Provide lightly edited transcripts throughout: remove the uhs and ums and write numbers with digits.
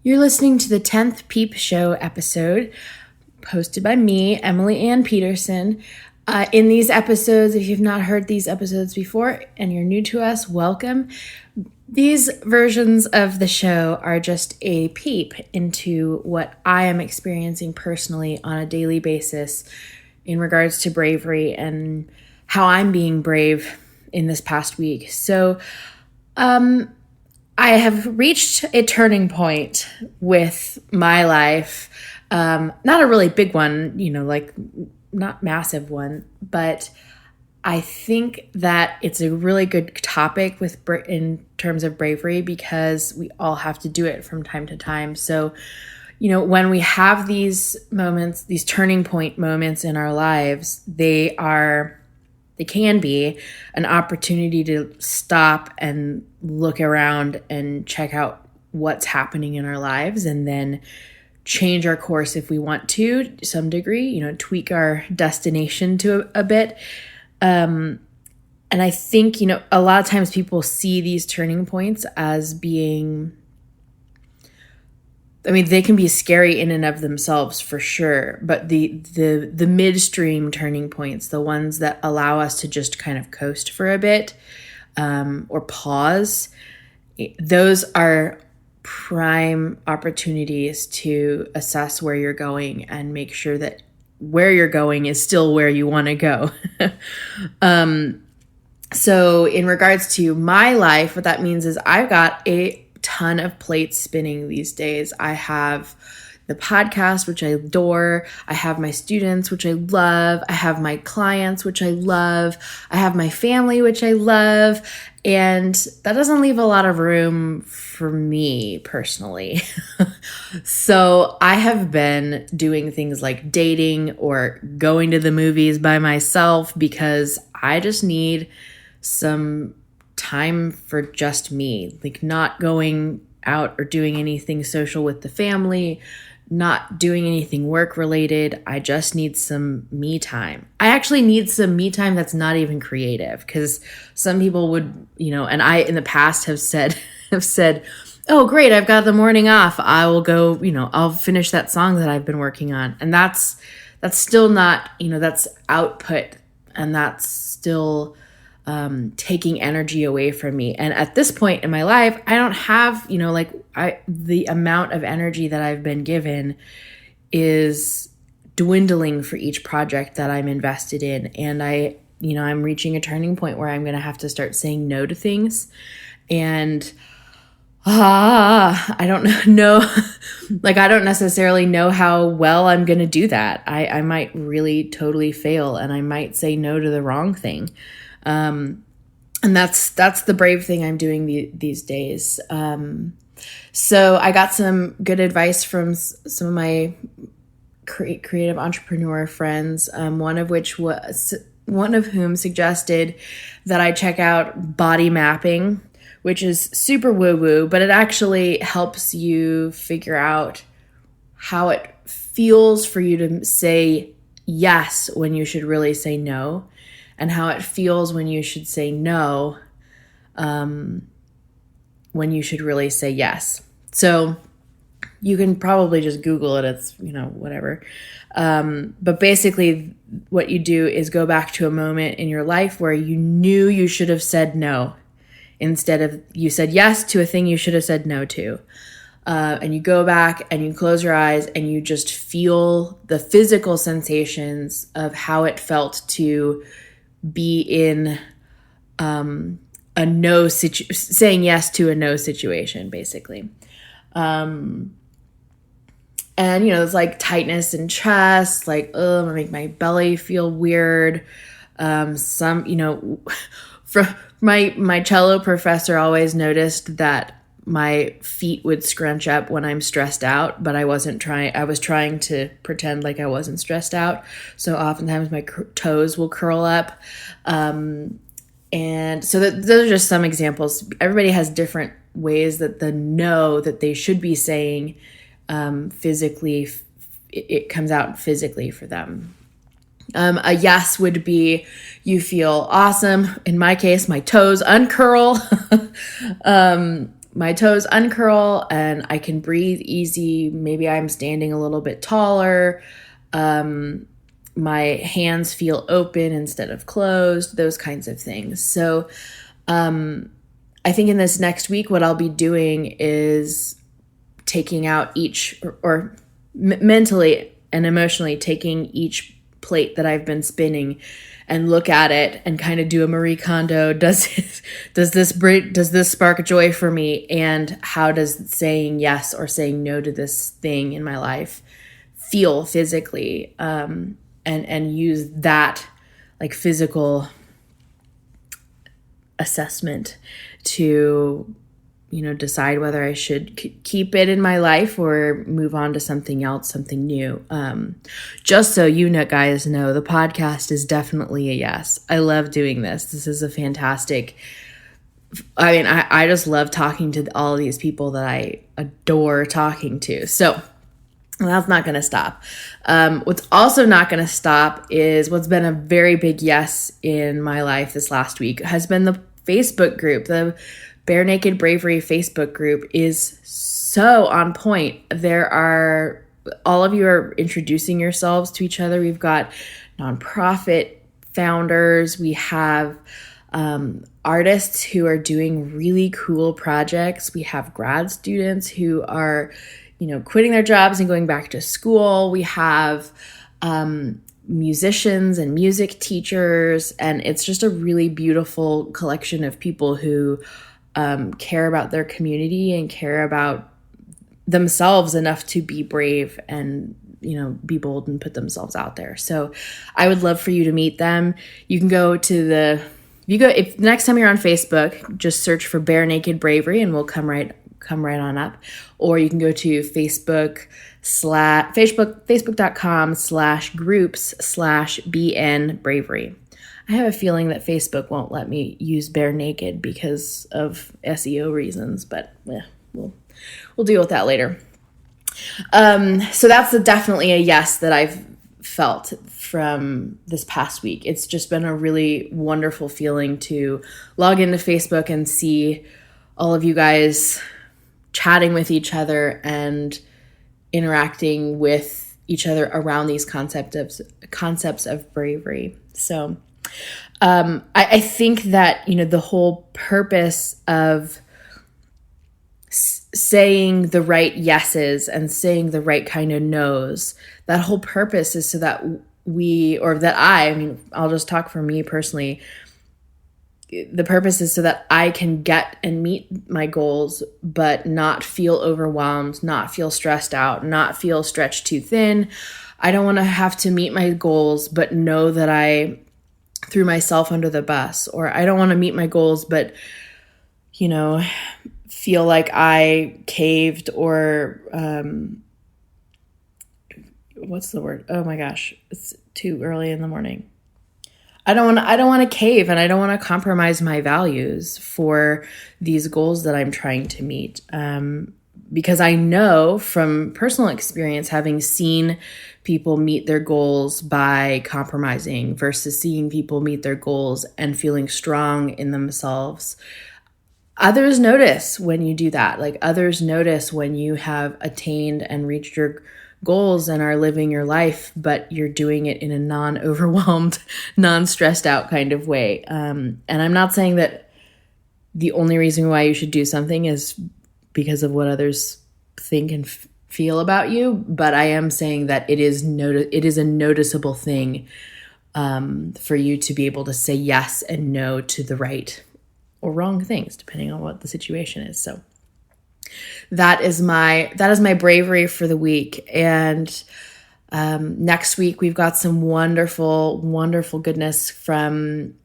You're listening to the 10th Peep Show episode, hosted by me, Emily Ann Peterson. In these episodes, if you've not heard these episodes before and you're new to us, welcome. These versions of the show are just a peep into what I am experiencing personally on a daily basis in regards to bravery and how I'm being brave in this past week. So, I have reached a turning point with my life. Not a really big one, not massive one, but I think that it's a really good topic in terms of bravery because we all have to do it from time to time. So, when we have these moments, these turning point moments in our lives, they can be an opportunity to stop and look around and check out what's happening in our lives and then change our course if we want to some degree, tweak our destination to a bit. And I think, a lot of times people see these turning points as being, they can be scary in and of themselves for sure, but the midstream turning points, the ones that allow us to just kind of coast for a bit or pause, those are prime opportunities to assess where you're going and make sure that where you're going is still where you want to go. So in regards to my life, what that means is I've got a ton of plates spinning these days. I have the podcast, which I adore. I have my students, which I love. I have my clients, which I love. I have my family, which I love. And that doesn't leave a lot of room for me personally. So I have been doing things like dating or going to the movies by myself because I just need some time for just me, like not going out or doing anything social with the family, not doing anything work related. I just need some me time. I actually need some me time that's not even creative because some people would, and I in the past have said, oh, great, I've got the morning off. I will go, I'll finish that song that I've been working on. And that's still not, that's output and that's still taking energy away from me. And at this point in my life, I don't have, the amount of energy that I've been given is dwindling for each project that I'm invested in. And I'm reaching a turning point where I'm going to have to start saying no to things. And I don't know, I don't necessarily know how well I'm going to do that. I might really totally fail and I might say no to the wrong thing. And that's the brave thing I'm doing these days. So I got some good advice from some of my creative entrepreneur friends, one of whom suggested that I check out body mapping, which is super woo-woo, but it actually helps you figure out how it feels for you to say yes when you should really say no, and how it feels when you should say no, when you should really say yes. So you can probably just Google it. It's, whatever. But basically what you do is go back to a moment in your life where you knew you should have said no instead of you said yes to a thing you should have said no to. And you go back and you close your eyes and you just feel the physical sensations of how it felt to be in saying yes to a no situation, basically. And, it's like tightness in chest, I'm gonna make my belly feel weird. From my cello professor always noticed that my feet would scrunch up when I'm stressed out, but I was trying to pretend like I wasn't stressed out. So oftentimes my toes will curl up. And so those are just some examples. Everybody has different ways that the no that they should be saying physically, it comes out physically for them. A yes would be you feel awesome. In my case, my toes uncurl. my toes uncurl and I can breathe easy. Maybe I'm standing a little bit taller. My hands feel open instead of closed, those kinds of things. So I think in this next week, what I'll be doing is taking out each, or mentally and emotionally taking each plate that I've been spinning and look at it and kind of do a Marie Kondo. Does this spark joy for me? And how does saying yes or saying no to this thing in my life feel physically? And use that like physical assessment to, decide whether I should keep it in my life or move on to something else, something new. Just so guys know, the podcast is definitely a yes. I love doing this. This is a fantastic, I just love talking to all of these people that I adore talking to. So that's not going to stop. What's also not going to stop is what's been a very big yes in my life this last week has been the Facebook group. The Bare Naked Bravery Facebook group is so on point. All of you are introducing yourselves to each other. We've got nonprofit founders. We have artists who are doing really cool projects. We have grad students who are quitting their jobs and going back to school. We have musicians and music teachers, and it's just a really beautiful collection of people who care about their community and care about themselves enough to be brave and be bold and put themselves out there. So I would love for you to meet them. You can go to if next time you're on Facebook, just search for Bare Naked Bravery and we'll come right on up. Or you can go to facebook.com/groups/BN Bravery. I have a feeling that Facebook won't let me use Bare Naked because of SEO reasons, but we'll deal with that later. So that's definitely a yes that I've felt from this past week. It's just been a really wonderful feeling to log into Facebook and see all of you guys chatting with each other and interacting with each other around these concepts of bravery. So I think that, the whole purpose of saying the right yeses and saying the right kind of no's, that whole purpose is so that I'll just talk for me personally. The purpose is so that I can get and meet my goals, but not feel overwhelmed, not feel stressed out, not feel stretched too thin. I don't want to have to meet my goals, but know that I threw myself under the bus. Or I don't want to meet my goals, but, feel like I caved or, what's the word? Oh my gosh, it's too early in the morning. I don't want to cave, and I don't want to compromise my values for these goals that I'm trying to meet. Because I know from personal experience, having seen people meet their goals by compromising versus seeing people meet their goals and feeling strong in themselves. Others notice when you do that. Like, others notice when you have attained and reached your goals and are living your life, but you're doing it in a non-overwhelmed, non-stressed out kind of way. And I'm not saying that the only reason why you should do something is because of what others think and feel about you, but I am saying that it is a noticeable thing for you to be able to say yes and no to the right or wrong things, depending on what the situation is. So that is my bravery for the week. And next week we've got some wonderful, wonderful goodness from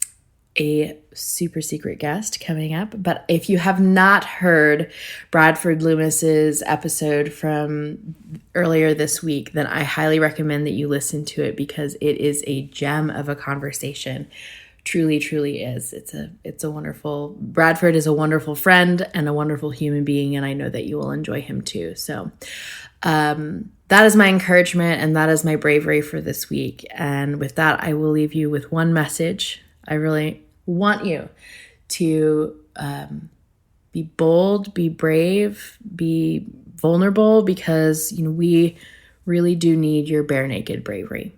a super secret guest coming up. But if you have not heard Bradford Loomis's episode from earlier this week, then I highly recommend that you listen to it, because it is a gem of a conversation. Truly, truly is. It's a wonderful, Bradford is a wonderful friend and a wonderful human being, and I know that you will enjoy him too. So that is my encouragement, and that is my bravery for this week. And with that, I will leave you with one message. I really want you to be be bold, be brave, be vulnerable, because we really do need your bare naked bravery.